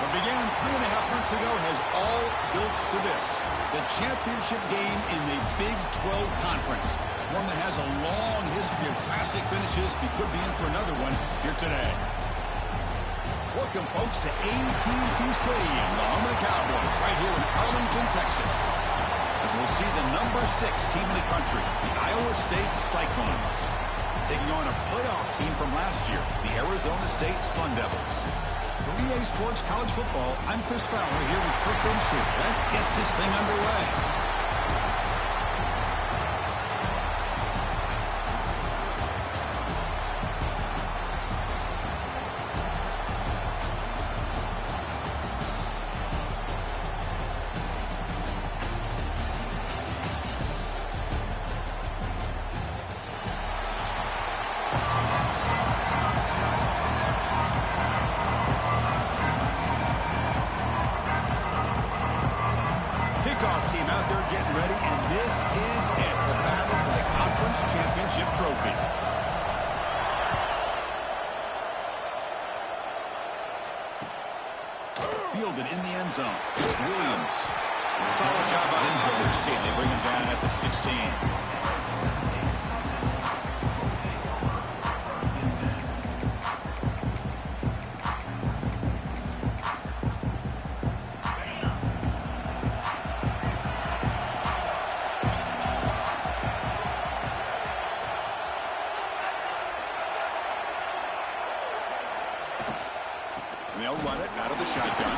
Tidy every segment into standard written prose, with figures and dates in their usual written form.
What began 3.5 months ago has all built to this. The championship game in the Big 12 Conference. One that has a long history of classic finishes. We could be in for another one here today. Welcome, folks, to AT&T Stadium, the home of the Cowboys, right here in Arlington, Texas. As we'll see the number 6 team in the country, the Iowa State Cyclones, taking on a playoff team from last year, the Arizona State Sun Devils. For EA Sports College Football, I'm Chris Fowler here with Kirk Grimsey. Let's get this thing underway. Kickoff team out there getting ready, and this is it, the battle for the conference championship trophy. Fielded in the end zone. It's Williams. Solid job by the coverage team. They bring him down at the 16. They'll run it out of the shotgun.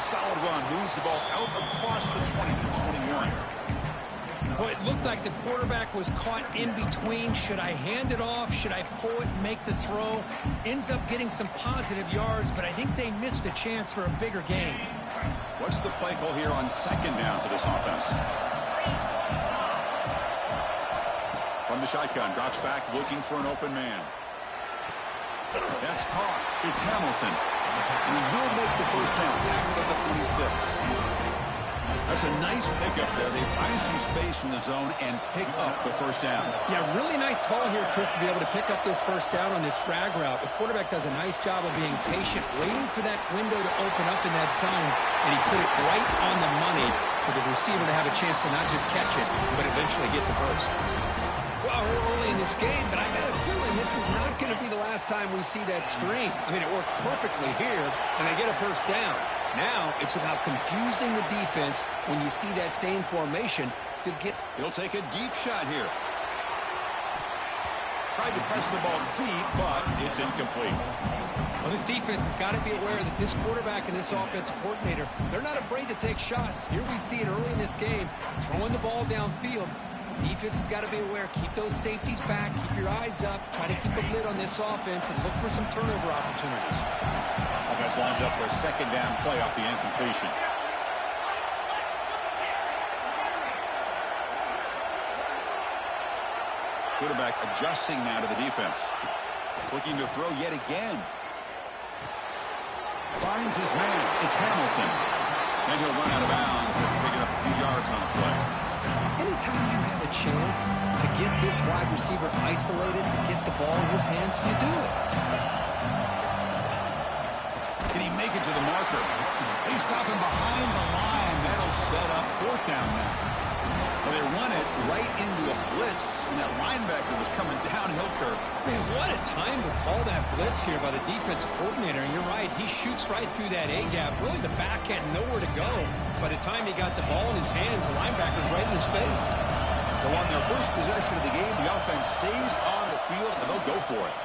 Solid run. Moves the ball out across the 20 to 21. Well, it looked like the quarterback was caught in between. Should I hand it off? Should I pull it and make the throw? Ends up getting some positive yards, but I think they missed a chance for a bigger gain. What's the play call here on second down for this offense? From the shotgun, drops back, looking for an open man. That's caught. It's Hamilton. And he will make the first down. Tackled at the 26. That's a nice pickup there. They find some space in the zone and pick up the first down. Yeah, really nice call here, Chris, to be able to pick up this first down on this drag route. The quarterback does a nice job of being patient, waiting for that window to open up in that zone, and he put it right on the money for the receiver to have a chance to not just catch it, but eventually get the first. Well, we're early in this game, but I got a feeling this is not going to be the last time we see that screen. I mean, it worked perfectly here, and they get a first down. Now it's about confusing the defense when you see that same formation to get... He'll take a deep shot here. Tried to press the ball deep, but it's incomplete. Well, this defense has got to be aware that this quarterback and this offensive coordinator, they're not afraid to take shots. Here we see it early in this game, throwing the ball downfield. Defense has got to be aware. Keep those safeties back. Keep your eyes up. Try to keep a lid on this offense and look for some turnover opportunities. Offense lines up for a second down play off the incompletion. Quarterback adjusting now to the defense. Looking to throw yet again. Finds his man. It's Hamilton. And he'll run out of bounds after picking up a few yards on the play. Anytime you have a chance to get this wide receiver isolated, to get the ball in his hands, you do it. Can he make it to the marker? They stop him behind the line. That'll set up fourth down now. Well, they run it right into a blitz, and that linebacker was coming downhill, Kirk. Man, what a time to call that blitz here by the defensive coordinator. And you're right, he shoots right through that A-gap. Really, the back had nowhere to go. By the time he got the ball in his hands, the linebacker's right in his face. So on their first possession of the game, the offense stays on the field, and they'll go for it.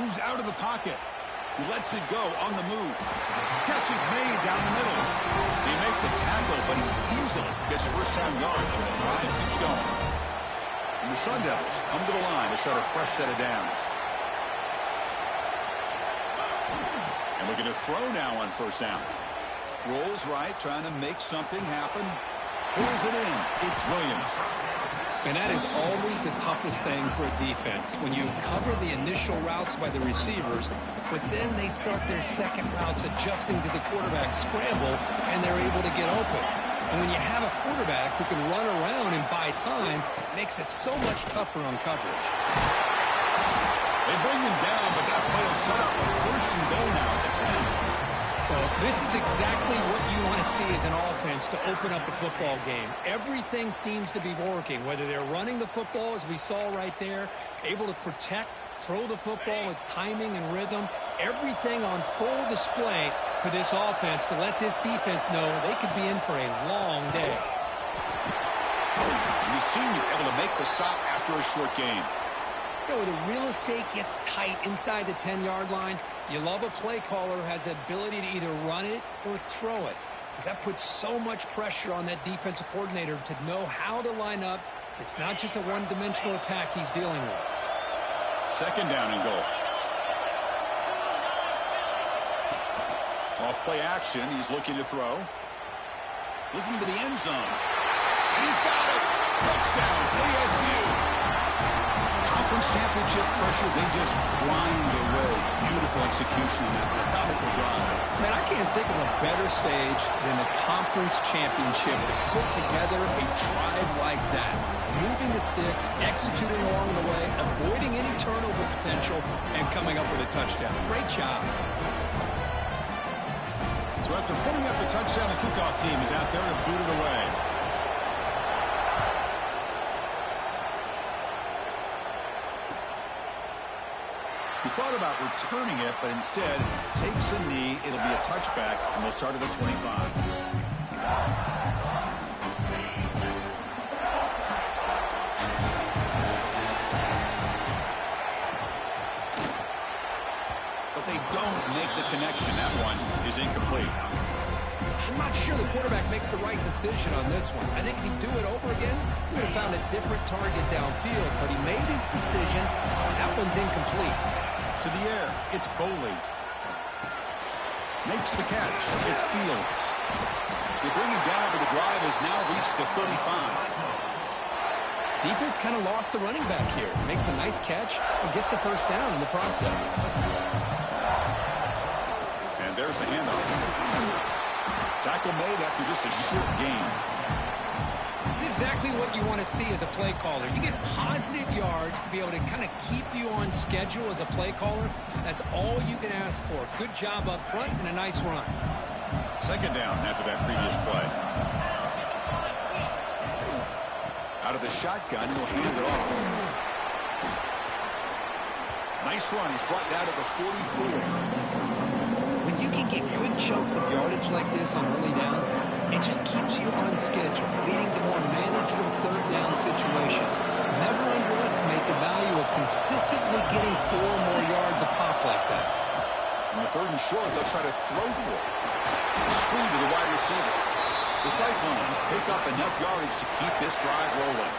Moves out of the pocket. He lets it go on the move. Catch is made down the middle. They make the tackle, but he easily gets first down yards, and the drive keeps going. And the Sun Devils come to the line to start a fresh set of downs. And looking to throw now on first down. Rolls right, trying to make something happen. Pulls it in. It's Williams. And that is always the toughest thing for a defense, when you cover the initial routes by the receivers, but then they start their second routes adjusting to the quarterback scramble, and they're able to get open. And when you have a quarterback who can run around and buy time, it makes it so much tougher on coverage. They bring him down, but that play will set up a first and goal now at the 10. Well, this is exactly what you want to see as an offense to open up the football game. Everything seems to be working, whether they're running the football, as we saw right there, able to protect, throw the football with timing and rhythm. Everything on full display for this offense to let this defense know they could be in for a long day. The senior able to make the stop after a short game. You know, when the real estate gets tight inside the 10-yard line, you love a play caller who has the ability to either run it or throw it, because that puts so much pressure on that defensive coordinator to know how to line up. It's not just a one-dimensional attack he's dealing with. Second down and goal. Off play action, he's looking to throw. Looking to the end zone. He's got it! Touchdown, ISU! Conference championship pressure, they just grind away. Beautiful execution on that methodical drive. Man, I can't think of a better stage than the conference championship to put together a drive like that. Moving the sticks, executing along the way, avoiding any turnover potential, and coming up with a touchdown. Great job. So after putting up a touchdown, the kickoff team is out there to boot it away. He thought about returning it, but instead takes a knee. It'll be a touchback, and they'll start at the 25. But they don't make the connection. That one is incomplete. I'm not sure the quarterback makes the right decision on this one. I think if he'd do it over again, he would have found a different target downfield, but he made his decision. That one's incomplete. To the air, it's Boley. Makes the catch. It's Fields. They bring him down, but the drive has now reached the 35. Defense kind of lost a running back here. Makes a nice catch and gets the first down in the process. And there's the handoff. Tackle made after just a short gain. This is exactly what you want to see as a play caller. You get positive yards to be able to kind of keep you on schedule as a play caller. That's all you can ask for. Good job up front and a nice run. Second down after that previous play. Out of the shotgun, he'll hand it off. Nice run. He's brought down at the 44. When you can get good chunks of yardage like this on early downs, it just keeps you on schedule, leading to more manageable third down situations. Never underestimate the value of consistently getting 4 more yards a pop like that. On the third and short, they'll try to throw for it. Screen to the wide receiver. The Cyclones pick up enough yardage to keep this drive rolling.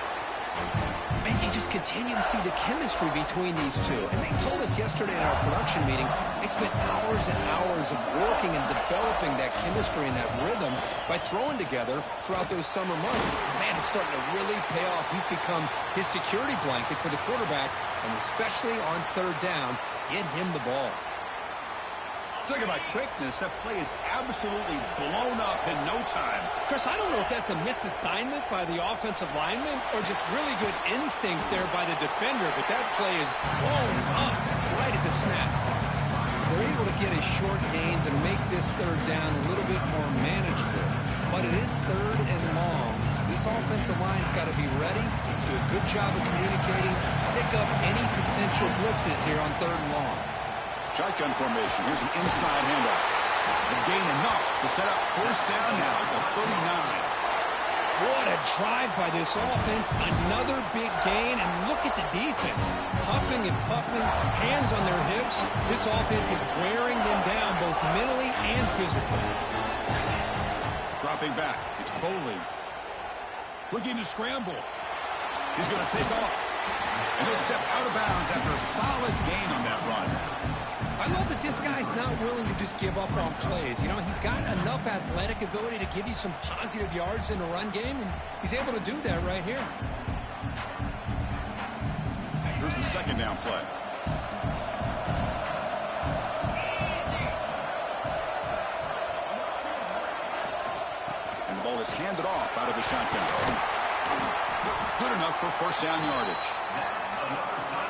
Man, you just continue to see the chemistry between these two. And they told us yesterday in our production meeting, they spent hours and hours of working and developing that chemistry and that rhythm by throwing together throughout those summer months. And man, it's starting to really pay off. He's become his security blanket for the quarterback, and especially on third down, get him the ball. Talking about quickness, that play is absolutely blown up in no time. Chris, I don't know if that's a misassignment by the offensive lineman or just really good instincts there by the defender, but that play is blown up right at the snap. They're able to get a short gain to make this third down a little bit more manageable, but it is third and long, so this offensive line's got to be ready, do a good job of communicating, pick up any potential blitzes here on third and long. Shotgun formation. Here's an inside handoff. A gain enough to set up first down now at the 39. What a drive by this offense. Another big gain, and look at the defense. Huffing and puffing, hands on their hips. This offense is wearing them down both mentally and physically. Dropping back. It's Boley. Looking to scramble. He's going to take off. And he'll step out of bounds after a solid gain on that run. I love that this guy's not willing to just give up on plays. You know, he's got enough athletic ability to give you some positive yards in the run game, and he's able to do that right here. Here's the second down play. And the ball is handed off out of the shotgun. Good enough for first down yardage.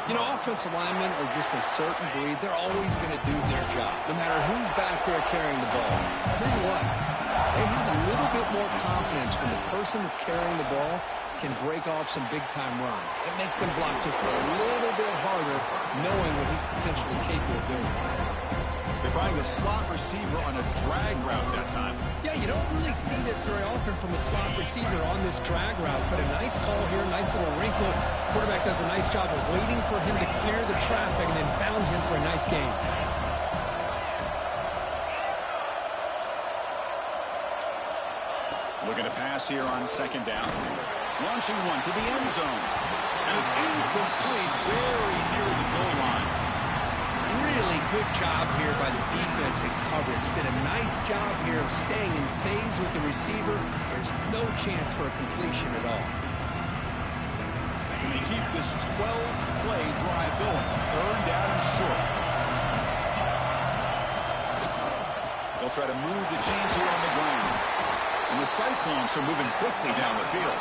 You know, offensive linemen are just a certain breed. They're always going to do their job, no matter who's back there carrying the ball. I'll tell you what, they have a little bit more confidence when the person that's carrying the ball can break off some big-time runs. It makes them block just a little bit harder, knowing what he's potentially capable of doing. They're finding a slot receiver on a drag route that time. Yeah, you don't really see this very often from a slot receiver on this drag route, but a nice call here, nice little wrinkle. Quarterback does a nice job of waiting for him to clear the traffic and then found him for a nice gain. Looking to pass here on second down. Launching one to the end zone. And it's incomplete, very near the goal line. Really good job here by the defense in coverage. Did a nice job here of staying in phase with the receiver. There's no chance for a completion at all. And they keep this 12-play drive going. Third down and short. They'll try to move the chains here on the ground. And the Cyclones are moving quickly down the field.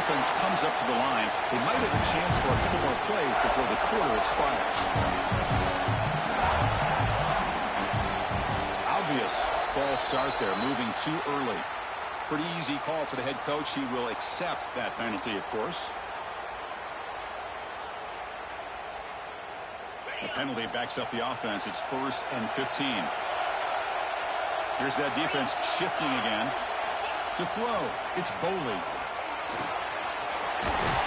Offense comes up to the line. They might have a chance for a couple more plays before the quarter expires. Obvious false start there, moving too early. Pretty easy call for the head coach. He will accept that penalty, of course. The penalty backs up the offense. It's 1st and 15. Here's that defense shifting again. To throw, it's Boley.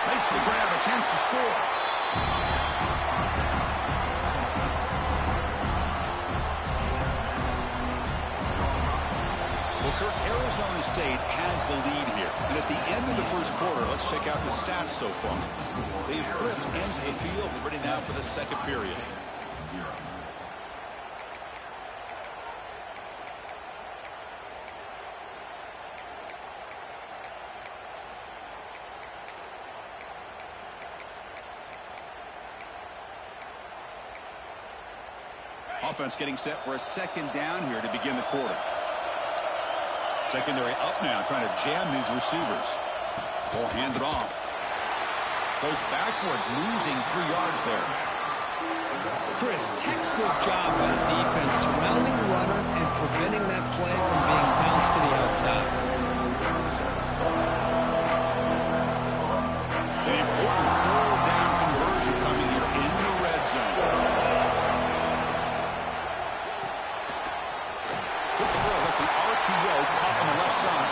Makes the grab, a chance to score. Well, Kirk, Arizona State has the lead here. And at the end of the first quarter, let's check out the stats so far. They've flipped ends of the field. We're ready now for the second period. Offense getting set for a second down here to begin the quarter. Secondary up now, trying to jam these receivers. Ball handed off. Goes backwards, losing 3 yards there. Chris, textbook job by the defense, surrounding the runner and preventing that play from being bounced to the outside. An important 4th-down conversion coming here in the red zone. It's an RPO caught on the left side.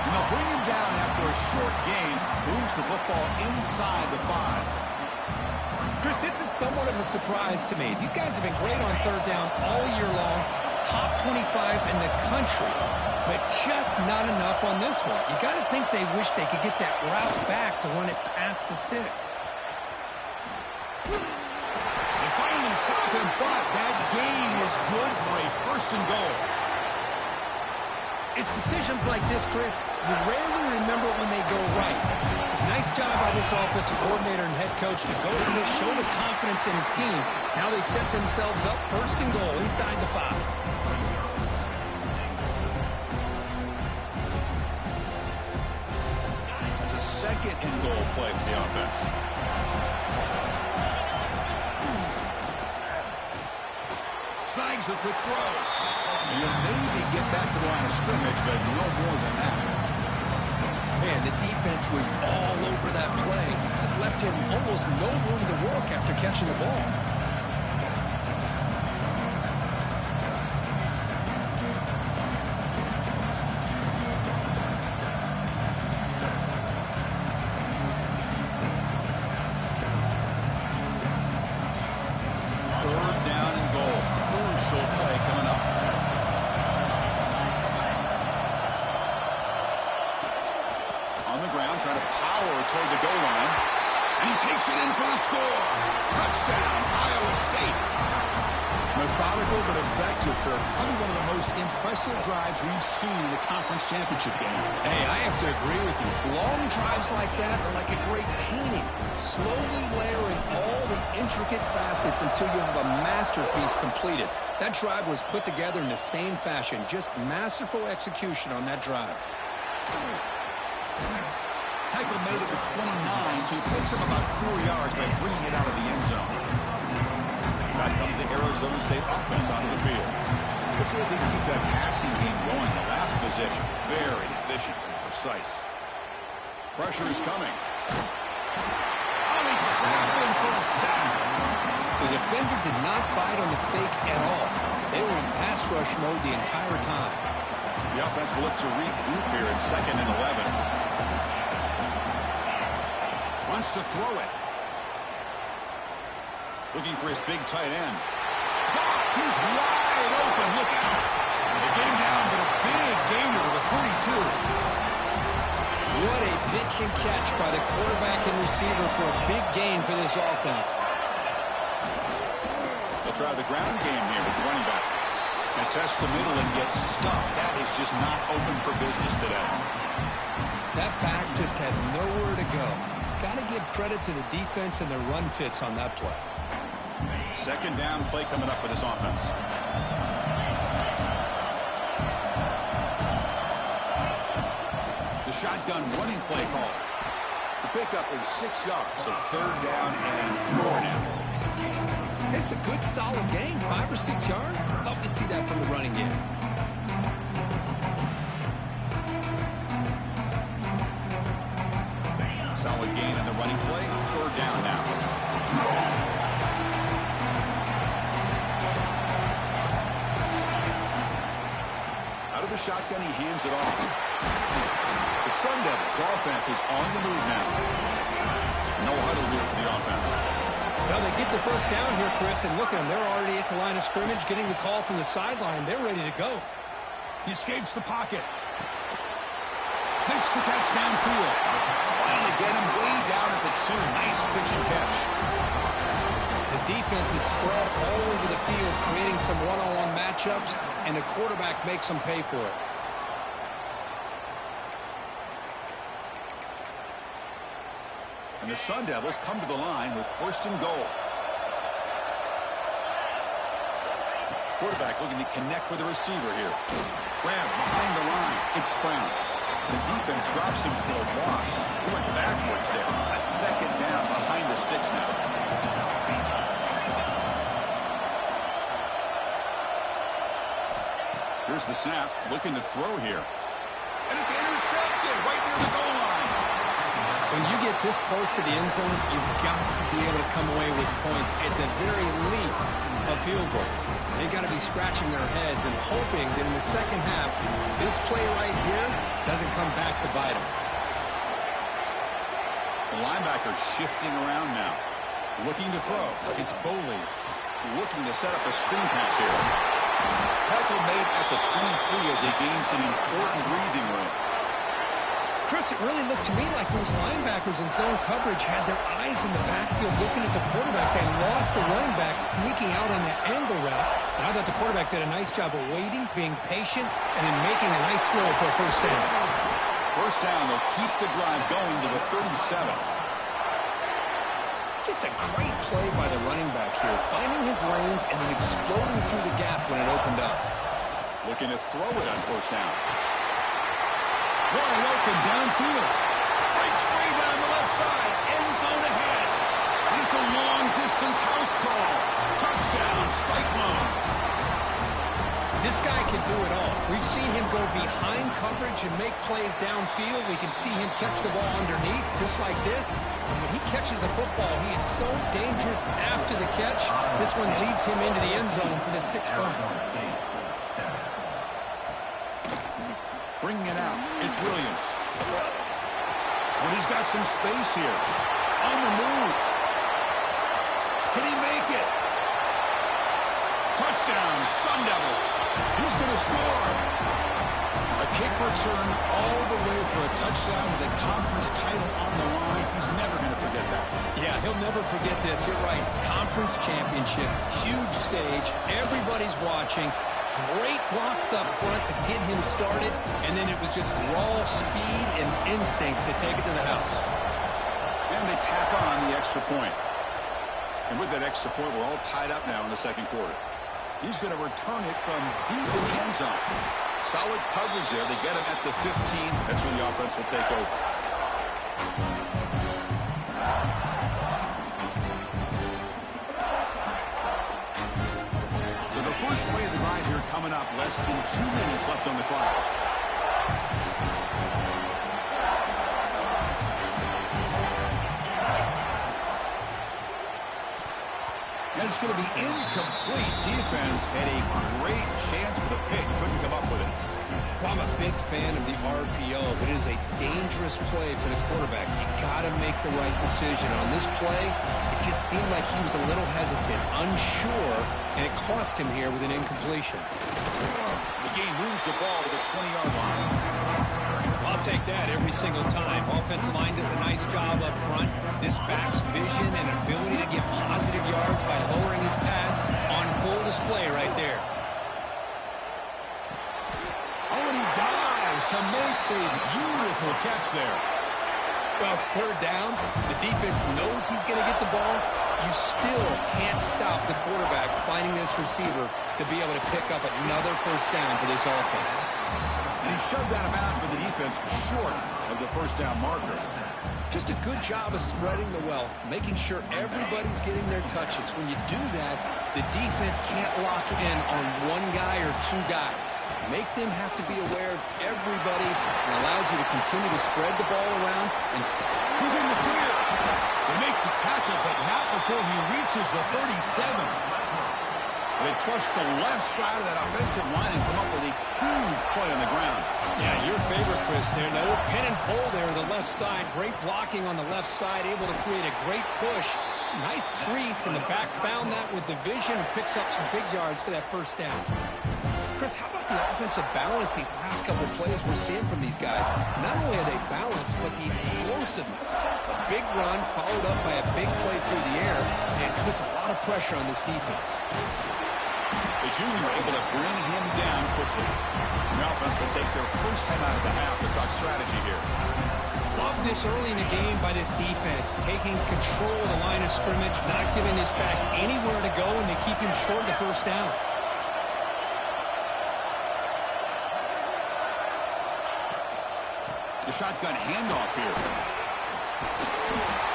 And they'll bring him down after a short gain. Moves the football inside the 5. Chris, this is somewhat of a surprise to me. These guys have been great on 3rd down all year long. Top 25 in the country. But just not enough on this one. You got to think they wish they could get that route back to run it past the sticks. They finally stop him, but that gain is good for a 1st and goal. It's decisions like this, Chris, you rarely remember when they go right. It's a nice job by this offensive coordinator and head coach to go for this, show the confidence in his team. Now they set themselves up 1st and goal inside the 5. That's a 2nd and goal play for the offense. Snags the quick throw. And you'll maybe get back to the line of scrimmage, but no more than that. Man, the defense was all over that play. Just left him almost no room to work after catching the ball. Toward the goal line, and he takes it in for the score. Touchdown, Iowa State. Methodical but effective, Kirk. Probably one of the most impressive drives we've seen in the conference championship game. Hey, I have to agree with you. Long drives like that are like a great painting. Slowly layering all the intricate facets until you have a masterpiece completed. That drive was put together in the same fashion. Just masterful execution on that drive. Heichel made it the 29, who picks him about 4 yards by bringing it out of the end zone. Back comes the Arizona State offense onto the field. Let's see if they can keep that passing game going. The last possession, very efficient and precise. Pressure is coming. Oh, he trapped in for a sack. The defender did not bite on the fake at all. They were in pass rush mode the entire time. The offense will look to regroup here at 2nd and 11. Wants to throw it. Looking for his big tight end. He's wide open. Look out. They get him down, but a big gainer to the 42. What a pitch and catch by the quarterback and receiver for a big gain for this offense. They'll try the ground game here with the running back. And test the middle and get stuffed. That is just not open for business today. That back just had nowhere to go. Got to give credit to the defense and their run fits on that play. 2nd down play coming up for this offense. The shotgun running play call. The pickup is 6 yards, so 3rd down and 4 now. It's a good, solid game. 5 or 6 yards. Love to see that from the running game. Solid gain on the running play. 3rd down now. Out of the shotgun, he hands it off. The Sun Devils offense is on the move now. No huddle here for the offense. Well, they get the first down here, Chris, and look at them. They're already at the line of scrimmage, getting the call from the sideline. They're ready to go. He escapes the pocket. Makes the catch downfield. And they get him way down at the 2. Nice pitch and catch. The defense is spread all over the field, creating some one-on-one matchups, and the quarterback makes them pay for it. And the Sun Devils come to the line with 1st and goal. Quarterback looking to connect with the receiver here. Grab behind the line. It's Brown. The defense drops him for a loss. He went backwards there. A 2nd down behind the sticks now. Here's the snap. Looking to throw here. And it's intercepted right near the goal line. When you get this close to the end zone, you've got to be able to come away with points, at the very least, a field goal. They've got to be scratching their heads and hoping that in the second half, this play right here doesn't come back to bite them. The linebacker shifting around now. Looking to throw. It's Boley looking to set up a screen pass here. Tackle made at the 23 as they gain some important breathing room. Chris, it really looked to me like those linebackers in zone coverage had their eyes in the backfield looking at the quarterback. They lost the running back sneaking out on that angle route. And I thought the quarterback did a nice job of waiting, being patient, and then making a nice throw for a 1st down. 1st down, they'll keep the drive going to the 37. Just a great play by the running back here, finding his lanes and then exploding through the gap when it opened up. Looking to throw it on 1st down. Wide open downfield. Breaks free down the left side. End zone ahead. It's a long-distance house call. Touchdown, Cyclones. This guy can do it all. We've seen him go behind coverage and make plays downfield. We can see him catch the ball underneath, just like this. And when he catches a football, he is so dangerous after the catch. This one leads him into the end zone for the 6 points. Bringing it out. It's Williams. And he's got some space here. On the move. Can he make it? Touchdown, Sun Devils. He's going to score. A kick return all the way for a touchdown with a conference title on the line. He's never going to forget that. Yeah, he'll never forget this. You're right. Conference championship. Huge stage. Everybody's watching. Great blocks up front to get him started, and then it was just raw speed and instincts to take it to the house. And they tack on the extra point. And with that extra point, we're all tied up now in the 2nd quarter. He's going to return it from deep in the end zone. Solid coverage there. They get him at the 15. That's when the offense will take over. first play of the drive here coming up. Less than 2 minutes left on the clock. And it's going to be incomplete. Defense had a great chance for the pick. Couldn't come up with it. Well, I'm a big fan of the RPO, but it is a dangerous play for the quarterback. You got to make the right decision. On this play, it just seemed like he was a little hesitant, unsure, and it cost him here with an incompletion. The game moves the ball to the 20-yard line. I'll take that every single time. Offensive line does a nice job up front. This back's vision and ability to get positive yards by lowering his pads on full display right there. Oh, and he dives to make a beautiful catch there. Well, it's third down. The defense knows he's going to get the ball. You still can't stop the quarterback finding this receiver to be able to pick up another first down for this offense. And he's shoved out of bounds by the defense short of the first down marker. Just a good job of spreading the wealth, making sure everybody's getting their touches. When you do that, the defense can't lock in on one guy or two guys. Make them have to be aware of everybody and allows you to continue to spread the ball around. And who's in the clear? They make the tackle, but not before he reaches the 37. They trust the left side of that offensive line and come up with a huge play on the ground. Yeah, your favorite, Chris, there. No pin and pull there, the left side. Great blocking on the left side, able to create a great push. Nice crease, and the back found that with the vision and picks up some big yards for that first down. Chris, how about the offensive balance these last couple of plays we're seeing from these guys? Not only are they balanced, but the explosiveness. A big run followed up by a big play through the air, and it puts a lot of pressure on this defense. The junior able to bring him down quickly. The offense will take their first time out of the half to talk strategy here. Love this early in the game by this defense, taking control of the line of scrimmage, not giving this back anywhere to go, and they keep him short of the first down. The shotgun handoff here.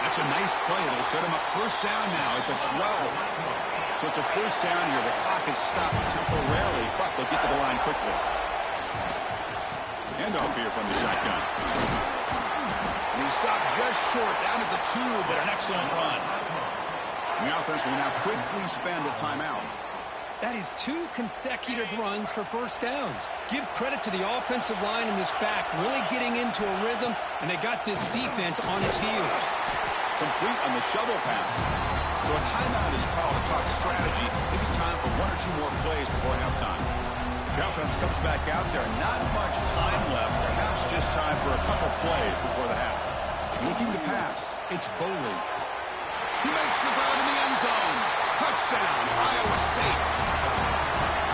That's a nice play. It'll set him up first down now at the 12. So it's a first down here. The clock is stopped temporarily, but they'll get to the line quickly. Handoff here from the shotgun. And he stopped just short, down at the 2, but an excellent run. The offense will now quickly spend a timeout. That is 2 consecutive runs for first downs. Give credit to the offensive line in this back, really getting into a rhythm, and they got this defense on its heels. Complete on the shovel pass. So a timeout is called to talk strategy. Maybe time for 1 or 2 more plays before halftime. The offense comes back out there. Not much time left. Perhaps just time for a couple plays before the half. Looking to pass. It's Boley. He makes the grab in the end zone. Touchdown, Iowa State.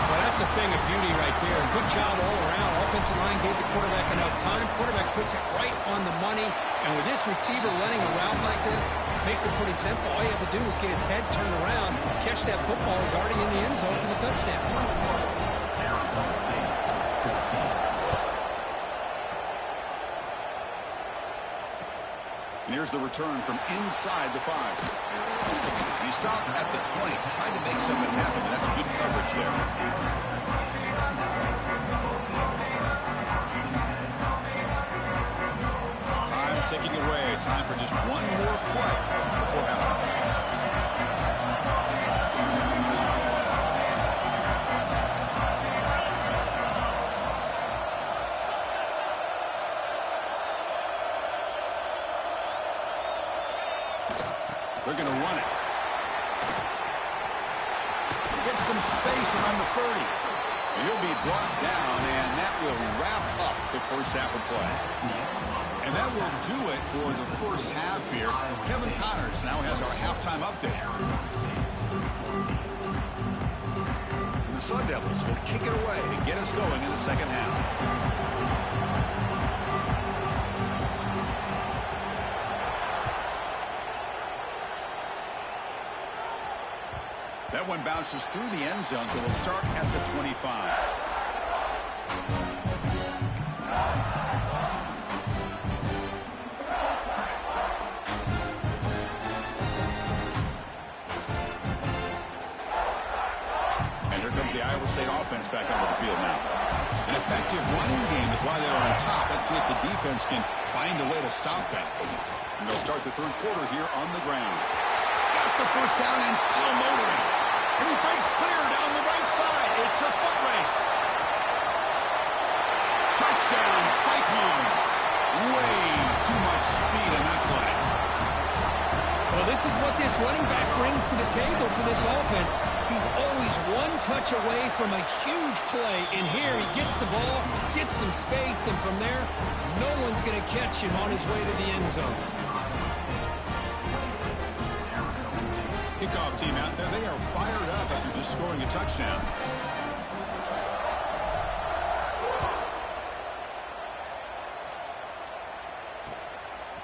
Well, that's a thing of beauty right there. Good job all around. Offensive line gave the quarterback enough time. Quarterback puts it right on the money. And with this receiver running around like this, makes it pretty simple. All you have to do is get his head turned around, catch that football. He's already in the end zone for the touchdown. And here's the return from inside the 5. And he stopped at the 20, trying to make something happen. That's good coverage there. Time ticking away. Time for just one more play before halftime. They're going to run it. Get some space around the 30. He'll be brought down, and that will wrap up the first half of play. And that will do it for the first half here. Kevin Connors now has our halftime update. The Sun Devils will kick it away to get us going in the second half. That one bounces through the end zone, so they'll start at the 25. And here comes the Iowa Iowa State offense back onto the field now. An effective running game is why they're on top. Let's see if the defense can find a way to stop that. And they'll start the third quarter here on the ground. Got the first down and still motoring. And he breaks clear down the right side. It's a foot race. Touchdown, Cyclones. Way too much speed in that play. Well, this is what this running back brings to the table for this offense. He's always one touch away from a huge play. And here he gets the ball, gets some space, and from there, no one's going to catch him on his way to the end zone. Kickoff team out there, they are fired up after just scoring a touchdown.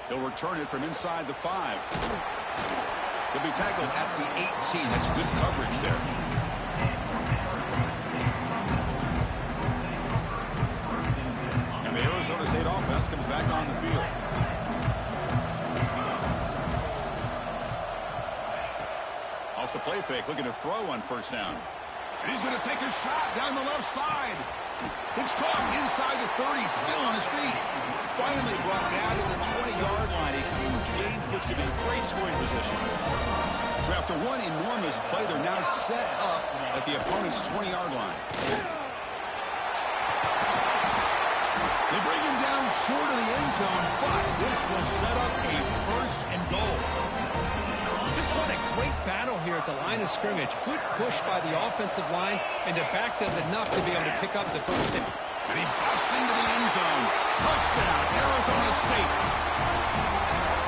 He'll return it from inside the 5. He'll be tackled at the 18. That's good coverage there. And the Arizona State offense comes back on the field. Off the play fake, looking to throw on first down. And he's going to take a shot down the left side. It's caught inside the 30, still on his feet. Finally brought down to the 20-yard line. A huge gain puts him in great scoring position. So after one enormous play, they're now set up at the opponent's 20-yard line. They bring him down short of the end zone, but this will set up a first and goal. Just what a great battle here at the line of scrimmage. Good push by the offensive line, and the back does enough to be able to pick up the first down. And he busts into the end zone. Touchdown, Arizona State.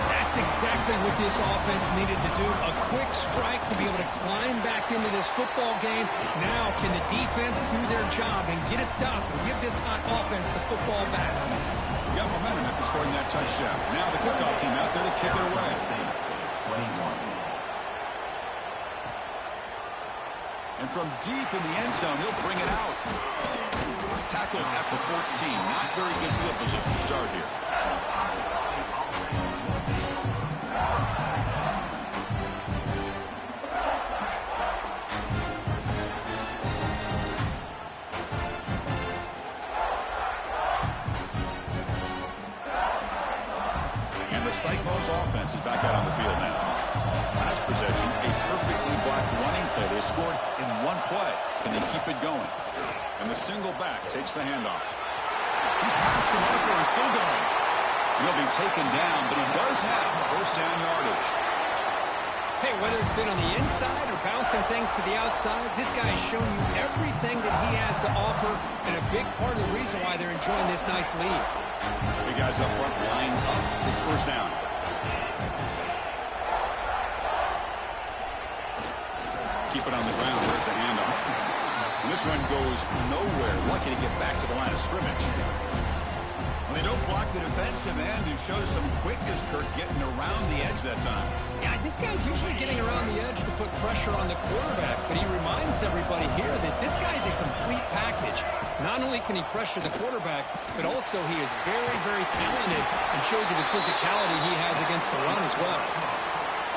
That's exactly what this offense needed to do. A quick strike to be able to climb back into this football game. Now can the defense do their job and get a stop and give this hot offense the football back? Got momentum after scoring that touchdown. Now the kickoff team out there to kick it away. 21. And from deep in the end zone, he'll bring it out. Tackled at the 14. Not very good field position to start here. And the Cyclones offense is back out on the field now. Last possession, a perfectly blocked running play. They scored in one play. Can they keep it going? And the single back takes the handoff. He's past the marker and still going. He'll be taken down, but he does have first down yardage. Hey, whether it's been on the inside or bouncing things to the outside, this guy has shown you everything that he has to offer, and a big part of the reason why they're enjoying this nice lead. Big guys up front, lined up. It's first down. Keep it on the ground. There's the handoff. And this one goes nowhere. Lucky to get back to the line of scrimmage. Well, they don't block the defensive end, who shows some quickness, Kirk, getting around the edge that time. Yeah, this guy's usually getting around the edge to put pressure on the quarterback, but he reminds everybody here that this guy's a complete package. Not only can he pressure the quarterback, but also he is very, very talented and shows you the physicality he has against the run as well.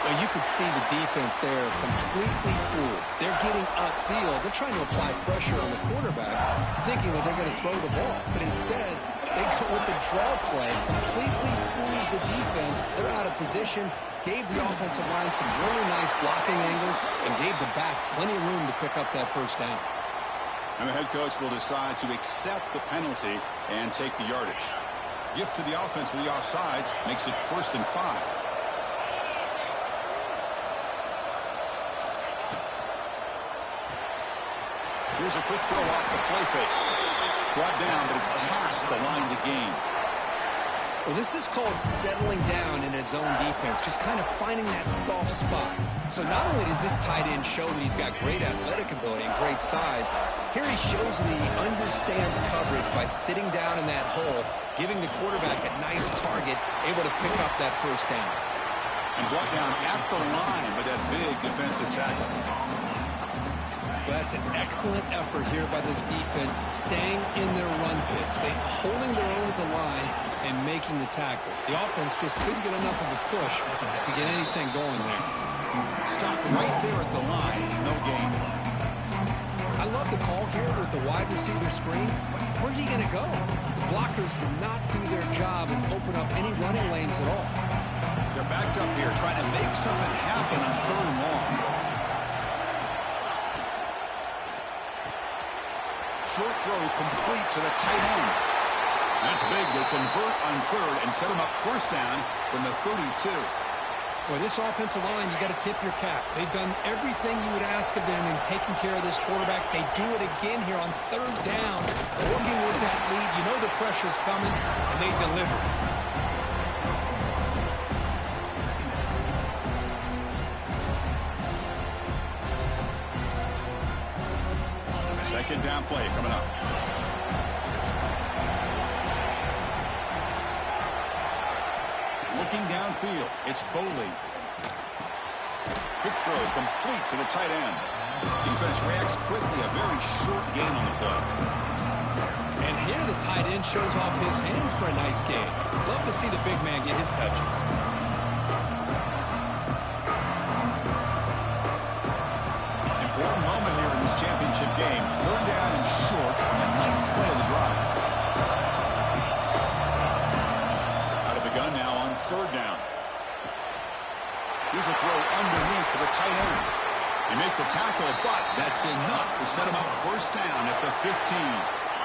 Well, you could see the defense there completely fooled. They're getting upfield. They're trying to apply pressure on the quarterback, thinking that they're going to throw the ball. But instead, they go with the draw play, completely fools the defense. They're out of position, gave the offensive line some really nice blocking angles, and gave the back plenty of room to pick up that first down. And the head coach will decide to accept the penalty and take the yardage. Gift to the offense with the offsides makes it 1st and 5. Here's a quick throw off the play fake. Brought down, but it's past the line to gain. Well, this is called settling down in his zone defense, just kind of finding that soft spot. So not only does this tight end show that he's got great athletic ability and great size, here he shows that he understands coverage by sitting down in that hole, giving the quarterback a nice target, able to pick up that first down. And brought down at the line with that big defensive tackle. Well, that's an excellent effort here by this defense, staying in their run fit, holding their own at the line and making the tackle. The offense just couldn't get enough of a push to get anything going there. Stop right there at the line. No gain. I I love the call here with the wide receiver screen, but where's he going to go? The blockers do not do their job and open up any running lanes at all. They're backed up here trying to make something happen on 3rd and long. Short throw complete to the tight end. That's big. They convert on 3rd and set him up 1st down from the 32. Boy, this offensive line, you got to tip your cap. They've done everything you would ask of them in taking care of this quarterback. They do it again here on 3rd down, working with that lead. You know the pressure's coming, and they deliver. 2nd down play coming up. Looking downfield, it's Boley. Quick throw complete to the tight end. Defense reacts quickly, a very short gain on the play. And here the tight end shows off his hands for a nice gain. Love to see the big man get his touches. Important moment here in this championship game. 3rd down and short on the 9th play of the drive. Out of the gun now on 3rd down. Here's a throw underneath to the tight end. They make the tackle, but that's enough to set him up 1st down at the 15.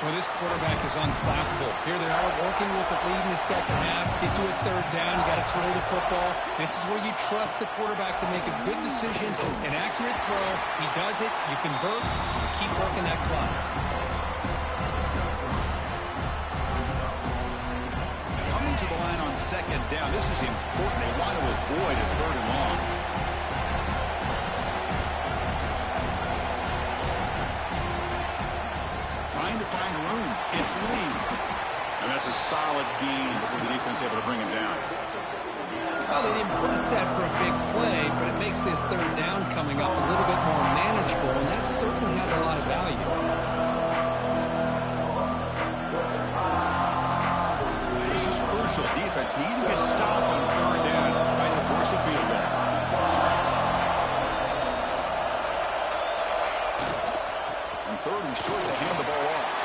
Well, this quarterback is unflappable. Here they are working with the lead in the 2nd half. Get to a 3rd down. You got to throw the football. This is where you trust the quarterback to make a good decision, an accurate throw. He does it. You convert. And you keep working that clock. Coming to the line on 2nd down. This is important. They want to avoid a 3rd and long. Trying to find room. It's Lee. And that's a solid gain before the defense able to bring him down. Well, they didn't bust that for a big play, but it makes this 3rd down coming up a little bit more manageable, and that certainly has a lot of value. This is crucial. Defense needing a stop on 3rd down, trying to force a field goal. On 3rd and short, they hand the ball off.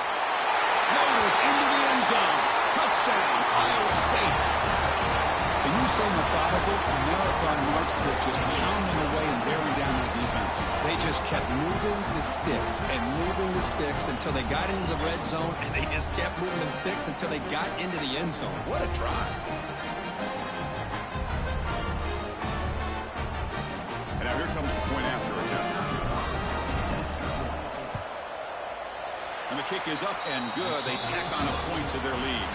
Goes into the end zone. Touchdown, Iowa State. Can you say methodical? A marathon march kick just pounding away and bearing down that defense. They just kept moving the sticks and moving the sticks until they got into the red zone, and they just kept moving the sticks until they got into the end zone. What a drive. And now here comes the point after attempt. And the kick is up and good. They tack on a point to their lead.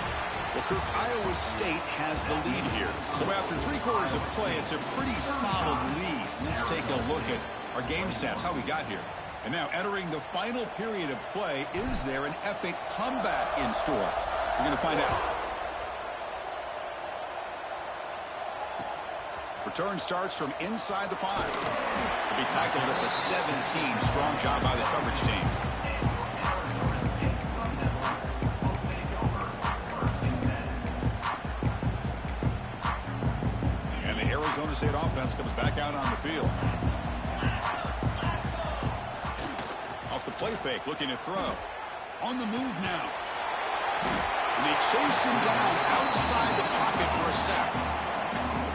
Well, Kirk, Iowa State has the lead here. So after 3/4 of play, it's a pretty solid lead. Let's take a look at our game stats, how we got here. And now entering the final period of play, is there an epic comeback in store? We're going to find out. Return starts from inside the 5. To be tackled at the 17. Strong job by the coverage team. Arizona State offense comes back out on the field. Off the play fake, looking to throw. On the move now. And they chase him down outside the pocket for a sack.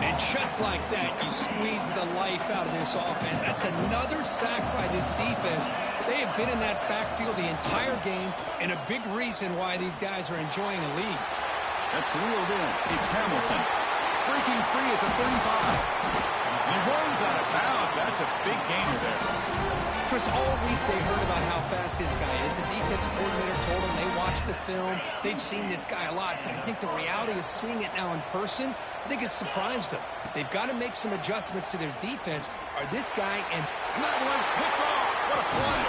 And just like that, you squeeze the life out of this offense. That's another sack by this defense. They have been in that backfield the entire game, and a big reason why these guys are enjoying a lead. That's reeled in. It's Hamilton. Breaking free at the 35. And he rolls out of bounds. That's a big gainer there. Chris, all week they heard about how fast this guy is. The defense coordinator told them they watched the film. They've seen this guy a lot. But I think the reality of seeing it now in person, I think it's surprised them. They've got to make some adjustments to their defense. Are this guy and that one's picked off. What a play.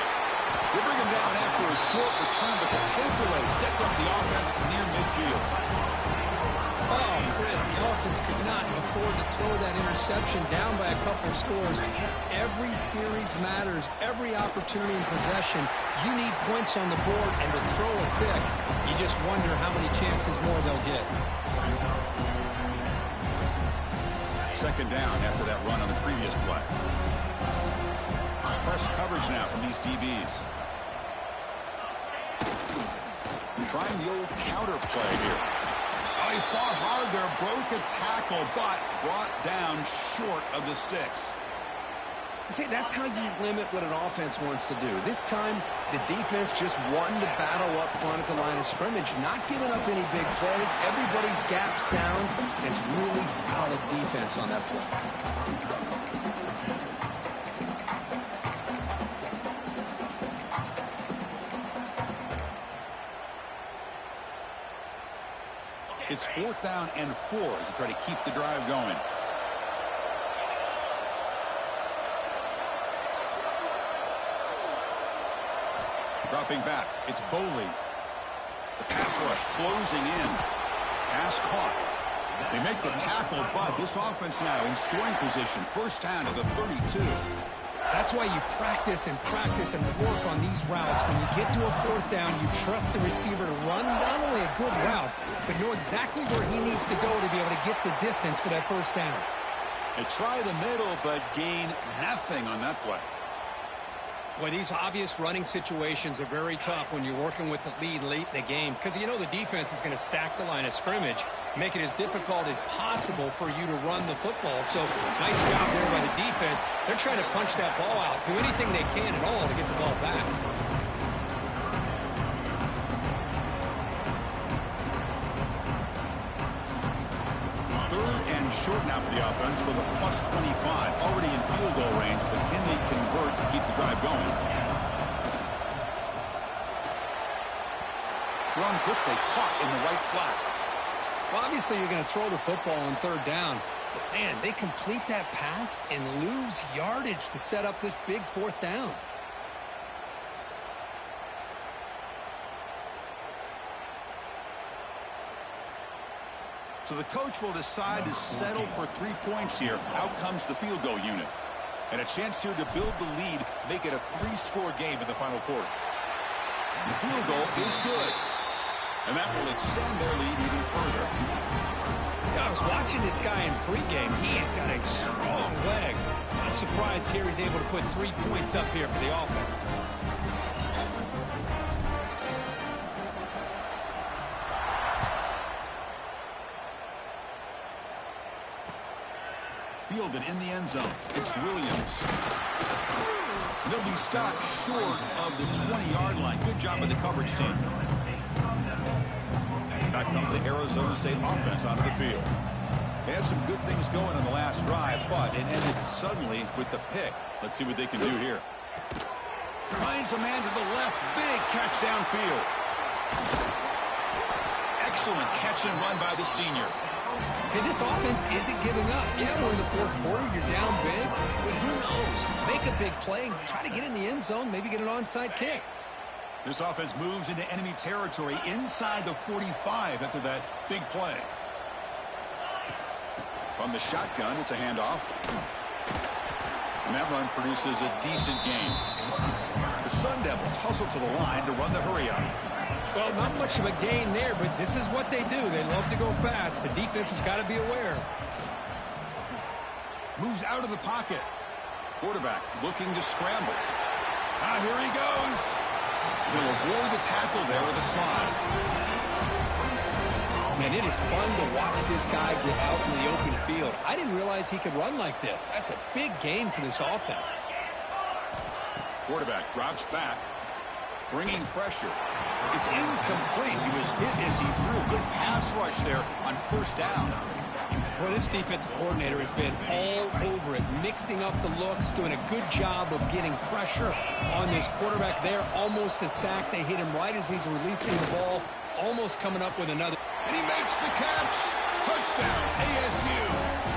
They bring him down after a short return, but the takeaway sets up the offense near midfield. Oh, Chris, the offense could not afford to throw that interception down by a couple of scores. Every series matters. Every opportunity in possession, you need points on the board, and to throw a pick, you just wonder how many chances more they'll get. 2nd down after that run on the previous play. Press coverage now from these DBs. Trying the old counter play here. Oh, he fought hard there, broke a tackle, but brought down short of the sticks. See, that's how you limit what an offense wants to do. This time, the defense just won the battle up front at the line of scrimmage, not giving up any big plays. Everybody's gap sound. It's really solid defense on that play. It's 4th down and 4 as they try to keep the drive going. Dropping back, it's Boley. The pass rush closing in. Pass caught. They make the tackle, but this offense now in scoring position. 1st down to the 32. That's why you practice and work on these routes. When you get to a 4th down, you trust the receiver to run not only a good route, but know exactly where he needs to go to be able to get the distance for that 1st down. They try the middle, but gain nothing on that play. Boy, these obvious running situations are very tough when you're working with the lead late in the game, because you know the defense is going to stack the line of scrimmage, make it as difficult as possible for you to run the football. So nice job there by the defense. They're trying to punch that ball out, do anything they can at all to get the ball back. Short now for the offense for the +25. Already in field goal range, but can they convert to keep the drive going? Thrown quickly, caught in the right flat. Well, obviously you're going to throw the football on 3rd down. But man, they complete that pass and lose yardage to set up this big 4th down. So the coach will decide to settle for 3 points here. Out comes the field goal unit. And a chance here to build the lead, make it a 3-score game in the final quarter. The field goal is good. And that will extend their lead even further. Yeah, I was watching this guy in pregame. He has got a strong leg. I'm surprised here he's able to put 3 points up here for the offense. Fielded in the end zone. It's Williams. And he'll be stopped short of the 20-yard line. Good job by the coverage team. Back comes the Arizona State offense onto the field. They had some good things going on the last drive, but it ended suddenly with the pick. Let's see what they can do here. Finds a man to the left. Big catch downfield. Excellent catch and run by the senior. Hey, this offense isn't giving up. Yeah, we're in the 4th quarter. You're down big. But who knows? Make a big play. Try to get in the end zone. Maybe get an onside kick. This offense moves into enemy territory inside the 45 after that big play. From the shotgun, it's a handoff. And that run produces a decent gain. The Sun Devils hustle to the line to run the hurry-up. Well, not much of a gain there, but this is what they do. They love to go fast. The defense has got to be aware. Moves out of the pocket. Quarterback looking to scramble. Here he goes. He'll avoid the tackle there with a slide. Man, it is fun to watch this guy get out in the open field. I didn't realize he could run like this. That's a big gain for this offense. Quarterback drops back, bringing pressure. It's incomplete. He was hit as he threw. Good pass rush there on 1st down. Boy, this defensive coordinator has been all over it, mixing up the looks, doing a good job of getting pressure on this quarterback there. Almost a sack. They hit him right as he's releasing the ball, almost coming up with another. And he makes the catch. Touchdown, ASU.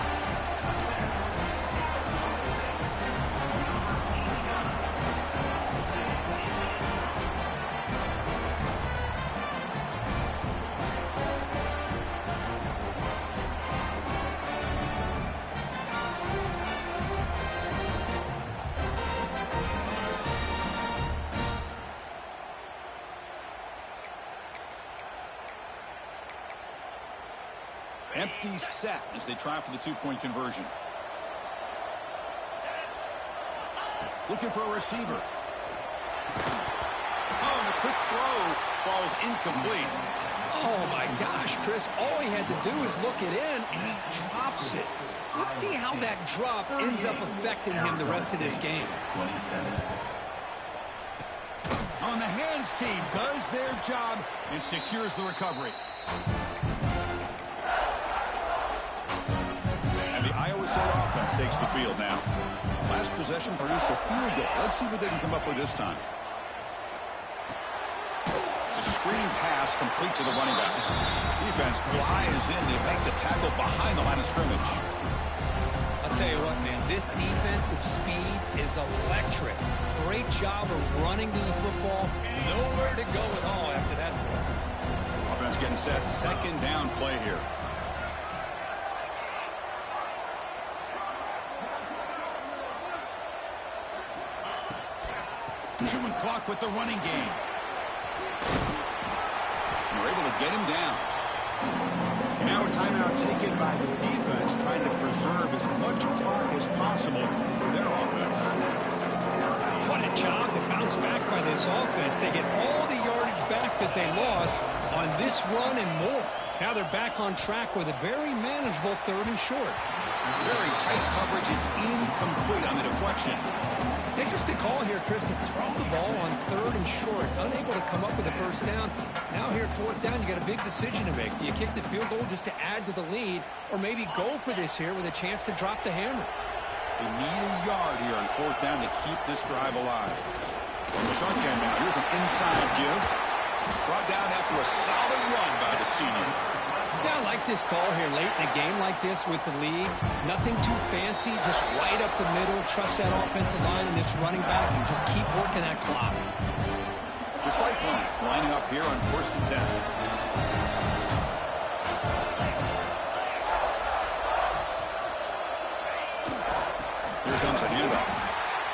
Empty set as they try for the 2-point conversion. Looking for a receiver. Oh, and a quick throw falls incomplete. Oh, my gosh, Chris. All he had to do is look it in, and he drops it. Let's see how that drop ends up affecting him the rest of this game. 27. On the hands team does their job and secures the recovery. And the Iowa State offense takes the field now. Last possession produced a field goal. Let's see what they can come up with this time. It's a screen pass complete to the running back. Defense flies in. They make the tackle behind the line of scrimmage. I'll tell you what, man, this defensive speed is electric. Great job of running to the football. Nowhere to go at all after that throw. Offense getting set. Second down play here. Chewing clock with the running game. You're able to get him down. Now a timeout taken by the defense, trying to preserve as much clock as possible for their offense. What a job to bounce back by this offense. They get all the yardage back that they lost on this run and more. Now they're back on track with a very manageable 3rd and short. Very tight coverage. It's incomplete on the deflection. Interesting call here, Chris, to throw the ball on 3rd and short. Unable to come up with a first down. Now here at 4th down, you got a big decision to make. Do you kick the field goal just to add to the lead, or maybe go for this here with a chance to drop the hammer? They need a yard here on 4th down to keep this drive alive. From the shotgun now, here's an inside give. Brought down after a solid run by the senior. Yeah, I like this call here late in a game like this with the lead. Nothing too fancy, just right up the middle. Trust that offensive line and this running back and just keep working that clock. The Cyclones lining up here on 1st and 10. Here comes a handoff.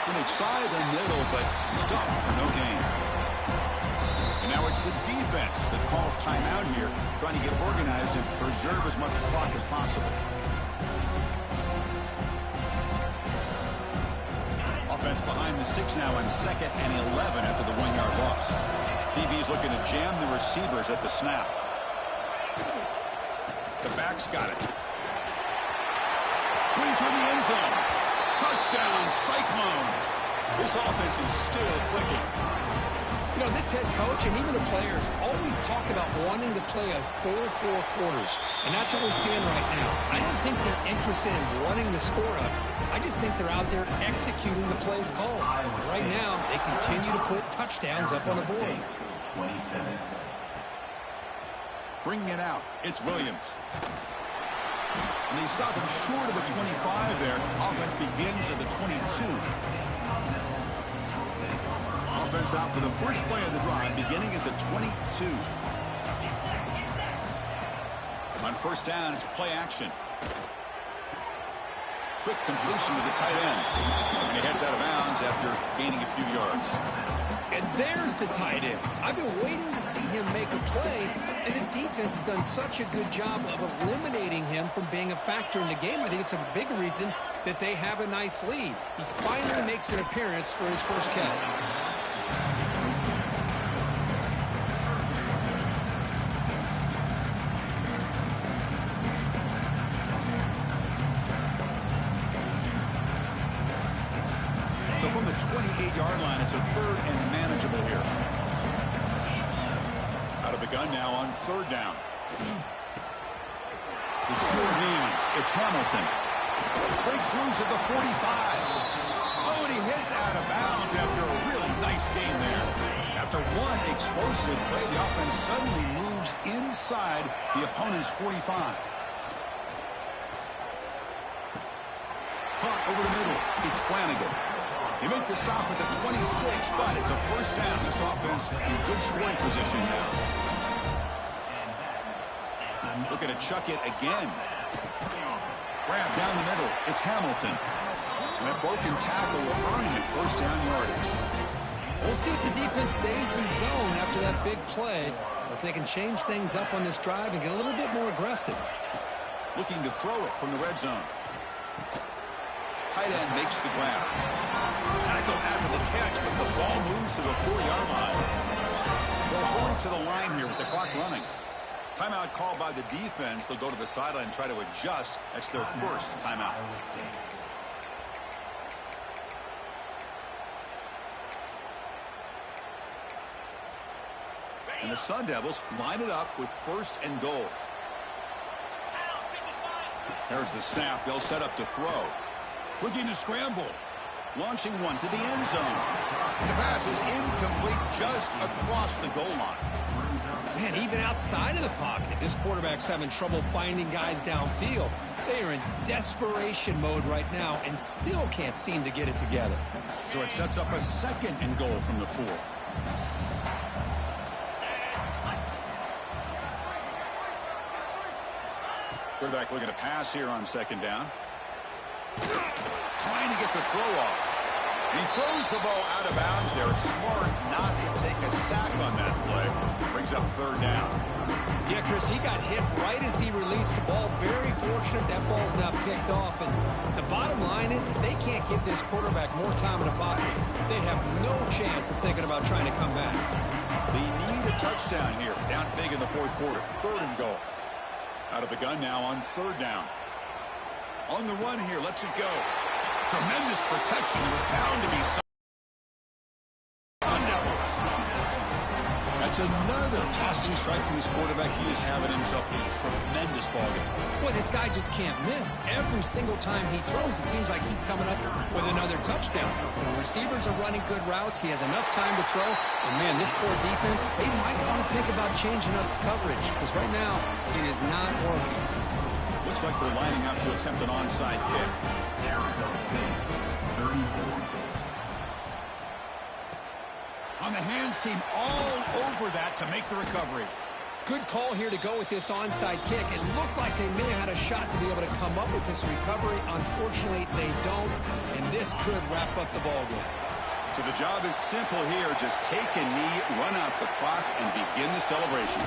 And they try the middle, but stuck for no gain. And now it's the defense that calls timeout here, trying to get organized and preserve as much clock as possible. Offense behind the 6 now on 2nd and 11 after the 1-yard loss. DB's looking to jam the receivers at the snap. The back's got it. Brings her in the end zone. Touchdown, Cyclones. This offense is still clicking. You know, this head coach and even the players always talk about wanting to play a 4-4 quarters, and that's what we're seeing right now. I don't think they're interested in running the score up. I just think they're out there executing the plays called. Right now, they continue to put touchdowns up on the board. 27. Bringing it out, it's Williams. And they stop him short of the 25 there. Offense begins at the 22. Offense out for the first play of the drive, beginning at the 22. On 1st down, it's play action. Quick completion to the tight end. And he heads out of bounds after gaining a few yards. And there's the tight end. I've been waiting to see him make a play, and this defense has done such a good job of eliminating him from being a factor in the game. I think it's a big reason that they have a nice lead. He finally makes an appearance for his first catch. So from the 28-yard line, it's a 3rd and manageable here. Out of the gun now on 3rd down. The sure hands. It's Hamilton. Breaks loose at the 45. Oh, and he heads out of bounds after a really nice game there. After one explosive play, the offense suddenly moves inside the opponent's 45. Caught over the middle. It's Flanagan. They make the stop at the 26, but it's a 1st down. This offense in good scoring position now. Looking to chuck it again. Grab down the middle. It's Hamilton. And that broken tackle will earn him 1st down yardage. We'll see if the defense stays in zone after that big play, or if they can change things up on this drive and get a little bit more aggressive. Looking to throw it from the red zone. Tight end makes the grab. Tackle after the catch, but the ball moves to the 4-yard line. Well, going to the line here with the clock running. Timeout called by the defense. They'll go to the sideline and try to adjust. That's their first timeout. And the Sun Devils line it up with 1st and goal. There's the snap. They'll set up to throw. Looking to scramble. Launching one to the end zone. The pass is incomplete just across the goal line. Man, even outside of the pocket, this quarterback's having trouble finding guys downfield. They are in desperation mode right now and still can't seem to get it together. So it sets up a 2nd and goal from the 4. Quarterback looking to pass here on 2nd down. Trying to get the throw off. He throws the ball out of bounds there. Smart not to take a sack on that play. Brings up 3rd down. Yeah, Chris, he got hit right as he released the ball. Very fortunate that ball's not picked off. And the bottom line is that they can't give this quarterback more time in the pocket. They have no chance of thinking about trying to come back. They need a touchdown here. Down big in the 4th quarter. 3rd and goal. Out of the gun now on 3rd down. On the run here, lets it go. Tremendous protection. It was bound to be Sun Devils. That's another passing strike from this quarterback. He is having himself a tremendous ball game. Boy, this guy just can't miss. Every single time he throws, it seems like he's coming up with another touchdown. The receivers are running good routes. He has enough time to throw. And, man, this poor defense, they might want to think about changing up coverage because right now it is not working. Looks like they're lining up to attempt an onside kick. Arizona State, 34. On the hands team all over that to make the recovery. Good call here to go with this onside kick. It looked like they may have had a shot to be able to come up with this recovery. Unfortunately, they don't, and this could wrap up the ball game. So the job is simple here. Just take a knee, run out the clock, and begin the celebration.